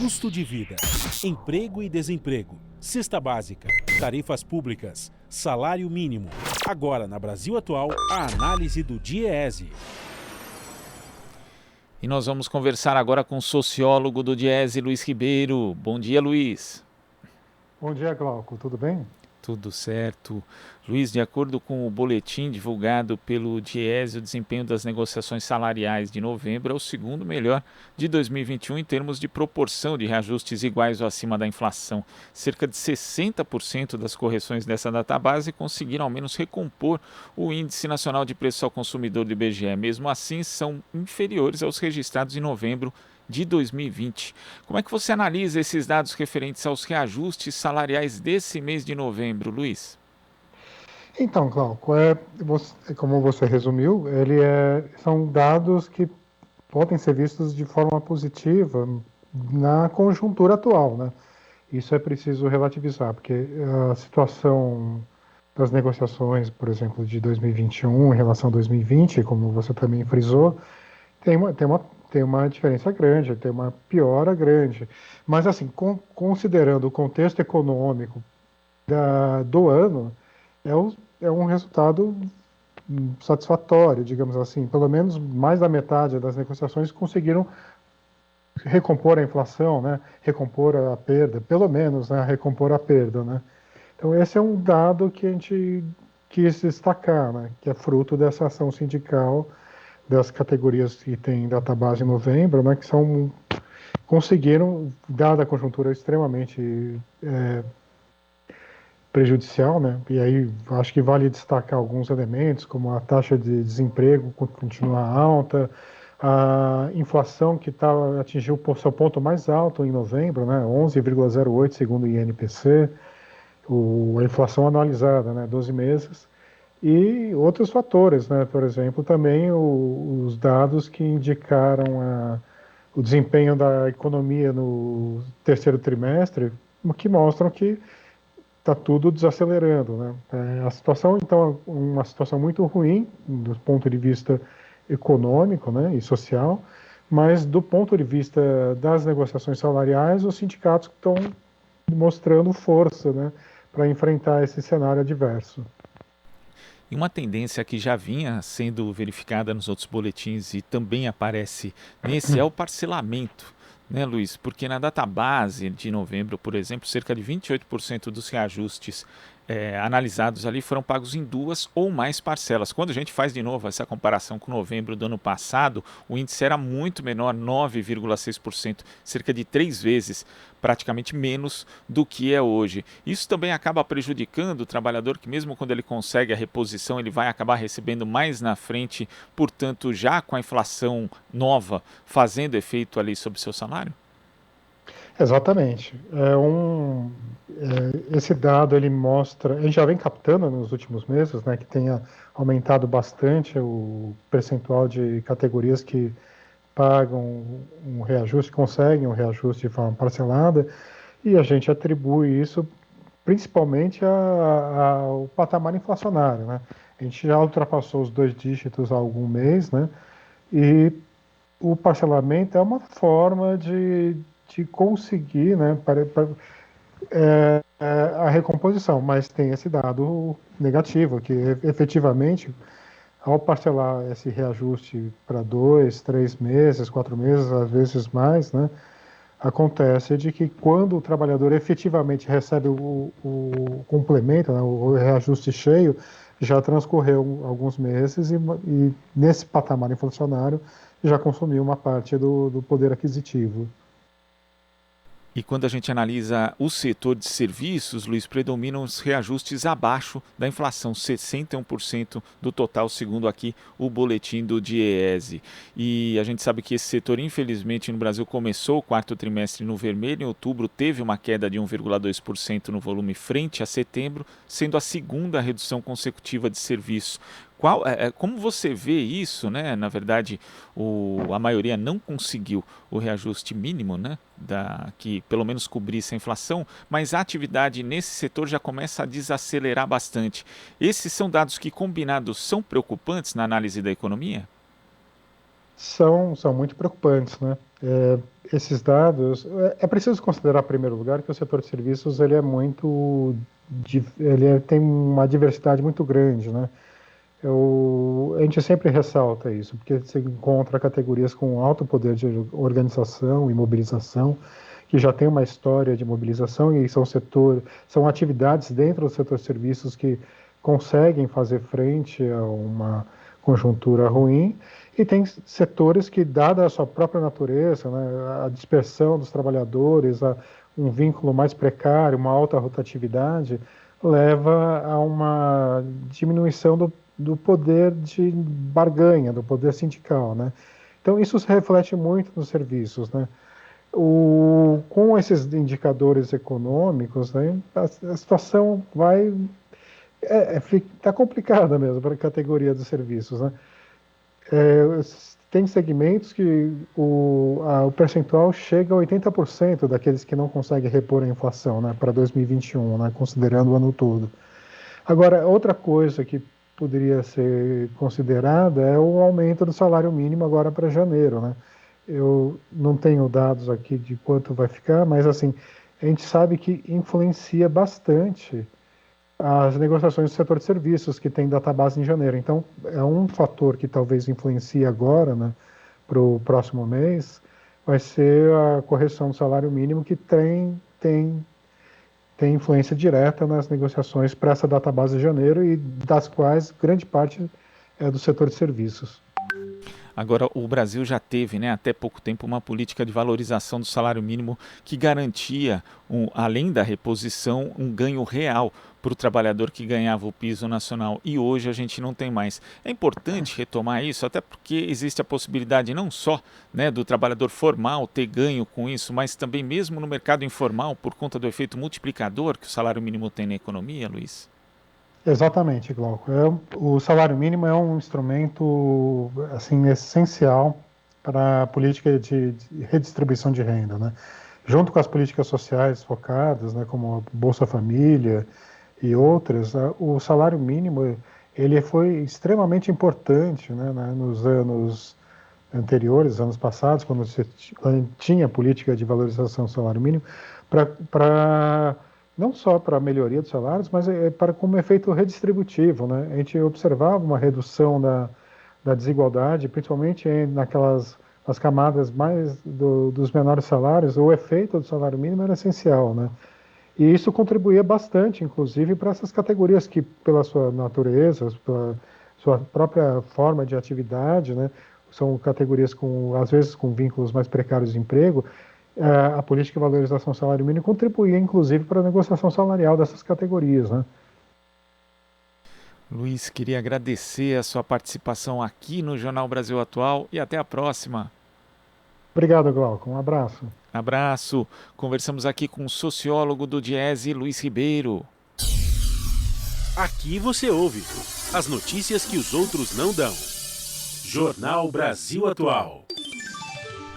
custo de vida, emprego e desemprego, cesta básica, tarifas públicas, salário mínimo. Agora, na Brasil Atual, a análise do DIEESE. E nós vamos conversar agora com o sociólogo do DIEESE, Luiz Ribeiro. Bom dia, Luiz. Bom dia, Glauco. Tudo bem? Tudo certo. Luiz, de acordo com o boletim divulgado pelo DIEESE, o desempenho das negociações salariais de novembro é o segundo melhor de 2021 em termos de proporção de reajustes iguais ou acima da inflação. Cerca de 60% das correções dessa database conseguiram ao menos recompor o Índice Nacional de Preços ao Consumidor do IBGE. Mesmo assim, são inferiores aos registrados em novembro de 2020. Como é que você analisa esses dados referentes aos reajustes salariais desse mês de novembro, Luiz? Então, Glauco, como você resumiu, são dados que podem ser vistos de forma positiva na conjuntura atual, né? Isso é preciso relativizar, porque a situação das negociações, por exemplo, de 2021 em relação a 2020, como você também frisou, tem uma diferença grande, tem uma piora grande. Mas, assim, considerando o contexto econômico do ano, é um resultado satisfatório, digamos assim. Pelo menos mais da metade das negociações conseguiram recompor a inflação, né? Recompor a perda, pelo menos, né? Recompor a perda, né? Então, esse é um dado que a gente quis destacar, né? Que é fruto dessa ação sindical das categorias que tem database em novembro, né, que conseguiram, dada a conjuntura extremamente prejudicial, né, e aí acho que vale destacar alguns elementos, como a taxa de desemprego continua alta, a inflação que atingiu o seu ponto mais alto em novembro, né, 11,08 segundo o INPC, a inflação anualizada, né, 12 meses, e outros fatores, né? Por exemplo, também os dados que indicaram o desempenho da economia no terceiro trimestre, que mostram que está tudo desacelerando, né? A situação, então, é uma situação muito ruim do ponto de vista econômico, né, e social, mas do ponto de vista das negociações salariais, os sindicatos estão mostrando força, né, para enfrentar esse cenário adverso. E uma tendência que já vinha sendo verificada nos outros boletins e também aparece nesse é o parcelamento, né, Luiz? Porque na database de novembro, por exemplo, cerca de 28% dos reajustes analisados ali foram pagos em 2 ou mais parcelas. Quando a gente faz de novo essa comparação com novembro do ano passado, o índice era muito menor, 9,6%, cerca de 3 vezes, praticamente menos do que é hoje. Isso também acaba prejudicando o trabalhador que mesmo quando ele consegue a reposição, ele vai acabar recebendo mais na frente, portanto, já com a inflação nova fazendo efeito ali sobre seu salário? Exatamente. Esse dado ele mostra, a gente já vem captando nos últimos meses, né, que tenha aumentado bastante o percentual de categorias que pagam um reajuste, conseguem um reajuste de forma parcelada, e a gente atribui isso principalmente ao patamar inflacionário, né? A gente já ultrapassou os 2 dígitos há algum mês, né? E o parcelamento é uma forma de conseguir, né, a recomposição, mas tem esse dado negativo, que efetivamente, ao parcelar esse reajuste para 2, 3 meses, 4 meses, às vezes mais, né, acontece de que quando o trabalhador efetivamente recebe o complemento, né, o reajuste cheio, já transcorreu alguns meses e nesse patamar inflacionário já consumiu uma parte do poder aquisitivo. E quando a gente analisa o setor de serviços, Luiz, predominam os reajustes abaixo da inflação, 61% do total, segundo aqui o boletim do DIEESE. E a gente sabe que esse setor, infelizmente, no Brasil começou o quarto trimestre no vermelho. Em outubro teve uma queda de 1,2% no volume frente a setembro, sendo a segunda redução consecutiva de serviços. Como você vê isso, né? Na verdade, a maioria não conseguiu o reajuste mínimo, né? Que pelo menos cobrisse a inflação, mas a atividade nesse setor já começa a desacelerar bastante. Esses são dados que, combinados, são preocupantes na análise da economia? São muito preocupantes, né? esses dados, é preciso considerar, em primeiro lugar, que o setor de serviços ele é muito, tem uma diversidade muito grande, né? A gente sempre ressalta isso, porque você encontra categorias com alto poder de organização e mobilização, que já tem uma história de mobilização e são atividades dentro do setor de serviços que conseguem fazer frente a uma conjuntura ruim, e tem setores que, dada a sua própria natureza, né, a dispersão dos trabalhadores, um vínculo mais precário, uma alta rotatividade, leva a uma diminuição do poder de barganha, do poder sindical, né? Então isso se reflete muito nos serviços, né? Com esses indicadores econômicos, né, a situação está complicada mesmo para a categoria dos serviços, né? Tem segmentos que o percentual chega a 80% daqueles que não conseguem repor a inflação, né, para 2021, né, considerando o ano todo. Agora, outra coisa que poderia ser considerada é o aumento do salário mínimo agora para janeiro, né? Eu não tenho dados aqui de quanto vai ficar, mas assim, a gente sabe que influencia bastante as negociações do setor de serviços, que tem database em janeiro. Então, é um fator que talvez influencie agora, né, para o próximo mês, vai ser a correção do salário mínimo, que tem influência direta nas negociações para essa database de janeiro, e das quais grande parte é do setor de serviços. Agora, o Brasil já teve, né, até pouco tempo, uma política de valorização do salário mínimo que garantia, além da reposição, um ganho real para o trabalhador que ganhava o piso nacional. E hoje a gente não tem mais. É importante retomar isso, até porque existe a possibilidade não só, né, do trabalhador formal ter ganho com isso, mas também mesmo no mercado informal, por conta do efeito multiplicador que o salário mínimo tem na economia, Luiz? Exatamente, Glauco. O salário mínimo é um instrumento assim, essencial para a política de redistribuição de renda, né? Junto com as políticas sociais focadas, né, como a Bolsa Família e outras, o salário mínimo ele foi extremamente importante, né, nos anos anteriores, anos passados, quando tinha política de valorização do salário mínimo, não só para a melhoria dos salários, mas para como efeito redistributivo, né? A gente observava uma redução da desigualdade, principalmente nas camadas mais dos menores salários. O efeito do salário mínimo era essencial, né? E isso contribuía bastante, inclusive, para essas categorias que, pela sua natureza, pela sua própria forma de atividade, né, são categorias às vezes com vínculos mais precários de emprego. A política de valorização do salário mínimo contribuía, inclusive, para a negociação salarial dessas categorias, né? Luiz, queria agradecer a sua participação aqui no Jornal Brasil Atual e até a próxima. Obrigado, Glauco. Um abraço. Abraço. Conversamos aqui com o sociólogo do Diese, Luiz Ribeiro. Aqui você ouve as notícias que os outros não dão. Jornal Brasil Atual.